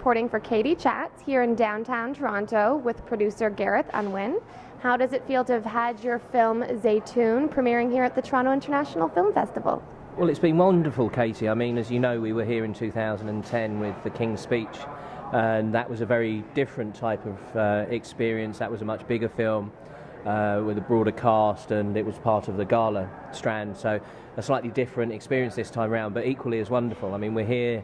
reporting for Katie Chats here in downtown Toronto with producer Gareth Unwin. How does it feel to have had your film Zaytoun premiering here at the Toronto International Film Festival? Well, it's been wonderful, Katie. I mean, as you know, we were here in 2010 with The King's Speech, and that was a very different type of experience. That was a much bigger film with a broader cast, and it was part of the gala strand, so a slightly different experience this time around, but equally as wonderful. I mean, we're here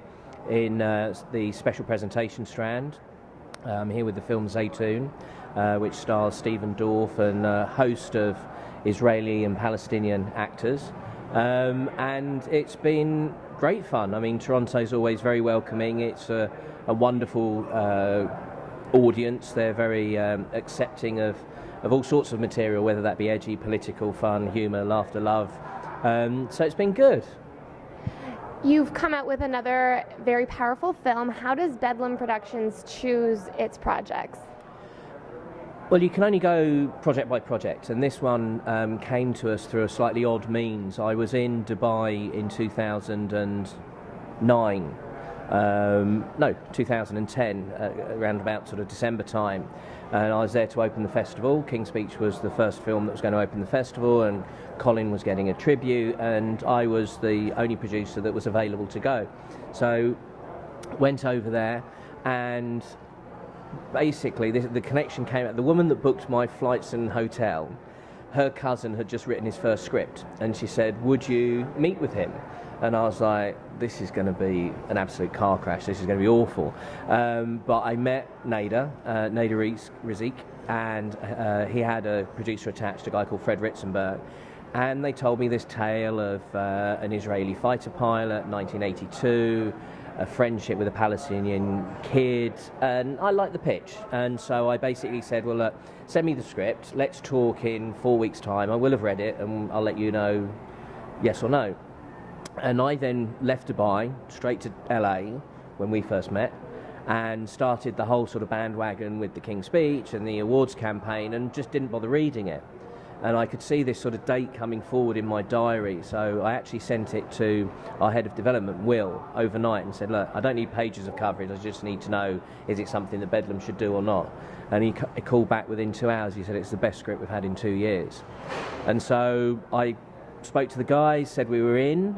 in the special presentation strand, here with the film Zaytoun, which stars Stephen Dorff and a host of Israeli and Palestinian actors. And it's been great fun. I mean, Toronto's always very welcoming. It's a wonderful audience. They're very accepting of all sorts of material, whether that be edgy, political, fun, humour, laughter, love. So it's been good. You've come out with another very powerful film. How does Bedlam Productions choose its projects? Well, you can only go project by project, and this one came to us through a slightly odd means. I was in Dubai in 2009, 2010, around about sort of December time, and I was there to open the festival. King's Speech was the first film that was going to open the festival, and Colin was getting a tribute, and I was the only producer that was available to go. So went over there, and basically the connection came out. The woman that booked my flights and hotel, her cousin had just written his first script, and she said, would you meet with him? And I was like, this is going to be an absolute car crash, this is going to be awful. But I met Nader Rizik, and he had a producer attached, a guy called Fred Ritzenberg, and they told me this tale of an Israeli fighter pilot, 1982, a friendship with a Palestinian kid, and I liked the pitch, and so I basically said, well, look, send me the script, let's talk in 4 weeks' time, I will have read it, and I'll let you know yes or no. And I then left Dubai, straight to LA, when we first met, and started the whole sort of bandwagon with the King's Speech and the awards campaign, and just didn't bother reading it. And I could see this sort of date coming forward in my diary, so I actually sent it to our head of development, Will, overnight, and said, look, I don't need pages of coverage, I just need to know, is it something that Bedlam should do or not? And he called back within 2 hours. He said, it's the best script we've had in 2 years. And so I spoke to the guys, said we were in.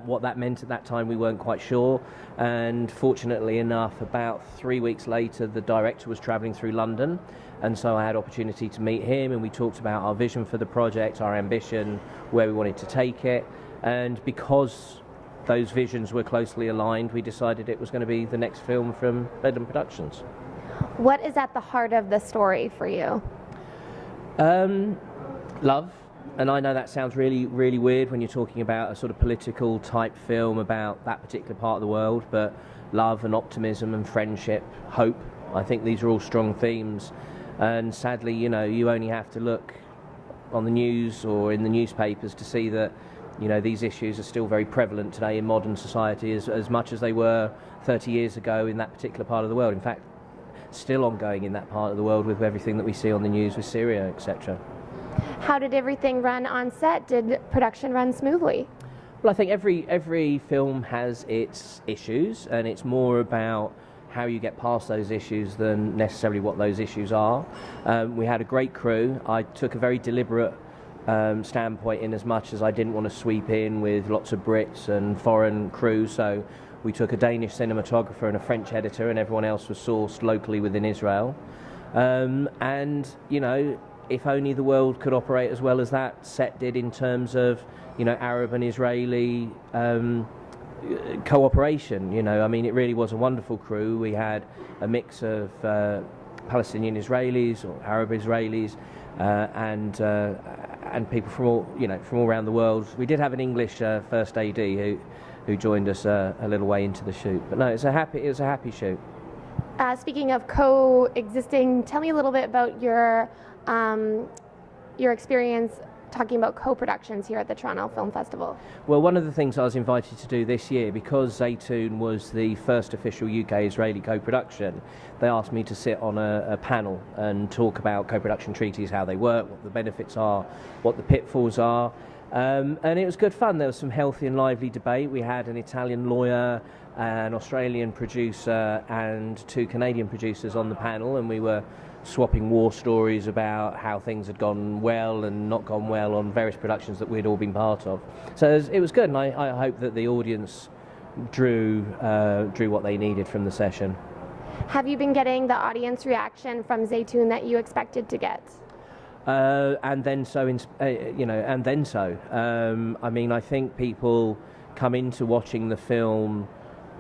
What that meant at that time, we weren't quite sure. And fortunately enough, about 3 weeks later, the director was travelling through London, and so I had opportunity to meet him, and we talked about our vision for the project, our ambition, where we wanted to take it. And because those visions were closely aligned, we decided it was going to be the next film from Bedlam Productions. What is at the heart of the story for you? Love. And I know that sounds really, really weird when you're talking about a sort of political type film about that particular part of the world, but love and optimism and friendship, hope, I think these are all strong themes. And sadly, you know, you only have to look on the news or in the newspapers to see that, you know, these issues are still very prevalent today in modern society as much as they were 30 years ago in that particular part of the world. In fact, still ongoing in that part of the world with everything that we see on the news with Syria, etc. How did everything run on set? Did production run smoothly? Well, I think every film has its issues, and it's more about how you get past those issues than necessarily what those issues are. We had a great crew. I took a very deliberate standpoint in as much as I didn't want to sweep in with lots of Brits and foreign crew, so we took a Danish cinematographer and a French editor, and everyone else was sourced locally within Israel. And, you know, if only the world could operate as well as that set did in terms of, you know, Arab and Israeli cooperation. You know, I mean, it really was a wonderful crew. We had a mix of Palestinian Israelis or Arab Israelis and people from all, you know, from all around the world. We did have an English first AD who joined us a little way into the shoot. But no, it was a happy shoot. Speaking of coexisting, tell me a little bit about your experience talking about co-productions here at the Toronto Film Festival. Well, one of the things I was invited to do this year, because Zaytoun was the first official UK-Israeli co-production, they asked me to sit on a panel and talk about co-production treaties, how they work, what the benefits are, what the pitfalls are. And it was good fun. There was some healthy and lively debate. We had an Italian lawyer, an Australian producer, and 2 Canadian producers on the panel, and we were swapping war stories about how things had gone well and not gone well on various productions that we'd all been part of. So it was good, and I hope that the audience drew what they needed from the session. Have you been getting the audience reaction from Zaytoun that you expected to get? And then so, and then so. I mean, I think people come into watching the film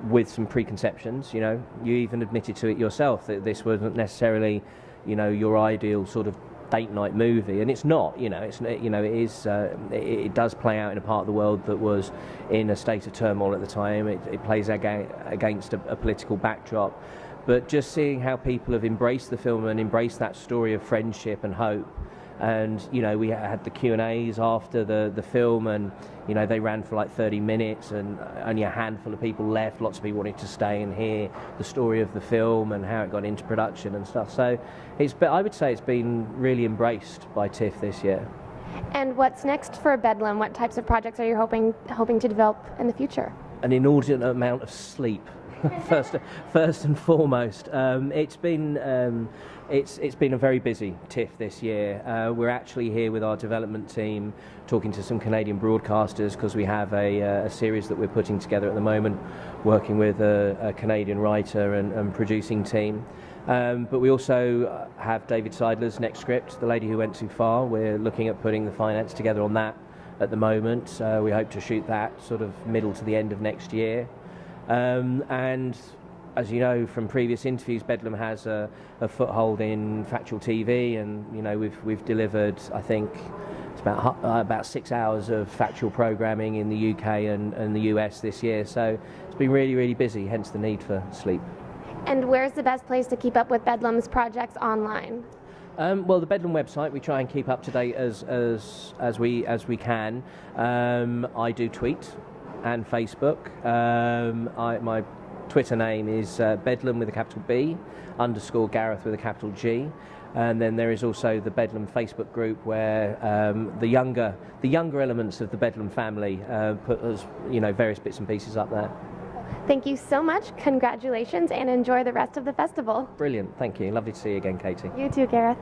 with some preconceptions. You know, you even admitted to it yourself that this wasn't necessarily, your ideal sort of date night movie, and it's not. It does play out in a part of the world that was in a state of turmoil at the time. It plays against a political backdrop. But just seeing how people have embraced the film and embraced that story of friendship and hope, and we had the Q&As after the film, and they ran for like 30 minutes, and only a handful of people left. Lots of people wanted to stay and hear the story of the film and how it got into production and stuff. So I would say it's been really embraced by Tiff this year. And what's next for Bedlam? What types of projects are you hoping to develop in the future? An inordinate amount of sleep. First and foremost, it's been a very busy Tiff this year. We're actually here with our development team talking to some Canadian broadcasters because we have a series that we're putting together at the moment, working with a Canadian writer and producing team. But we also have David Seidler's next script, The Lady Who Went Too Far. We're looking at putting the finance together on that at the moment. We hope to shoot that sort of middle to the end of next year. And as you know from previous interviews, Bedlam has a foothold in factual TV, and we've delivered, I think it's about 6 hours of factual programming in the UK and the US this year. So it's been really, really busy, hence the need for sleep. And where's the best place to keep up with Bedlam's projects online? Well, the Bedlam website, we try and keep up to date as we can. I do tweet and Facebook. My Twitter name is Bedlam with a capital B _ Gareth with a capital G, and then there is also the Bedlam Facebook group where the younger elements of the Bedlam family put us various bits and pieces up there. Thank you so much. Congratulations, and enjoy the rest of the festival. Brilliant, thank you. Lovely to see you again, Katie. You too, Gareth.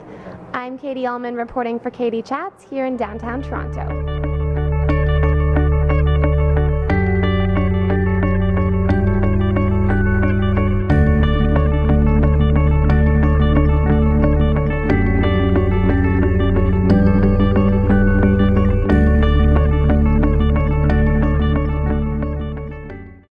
I'm Katie Uhlmann reporting for Katie Chats here in downtown Toronto.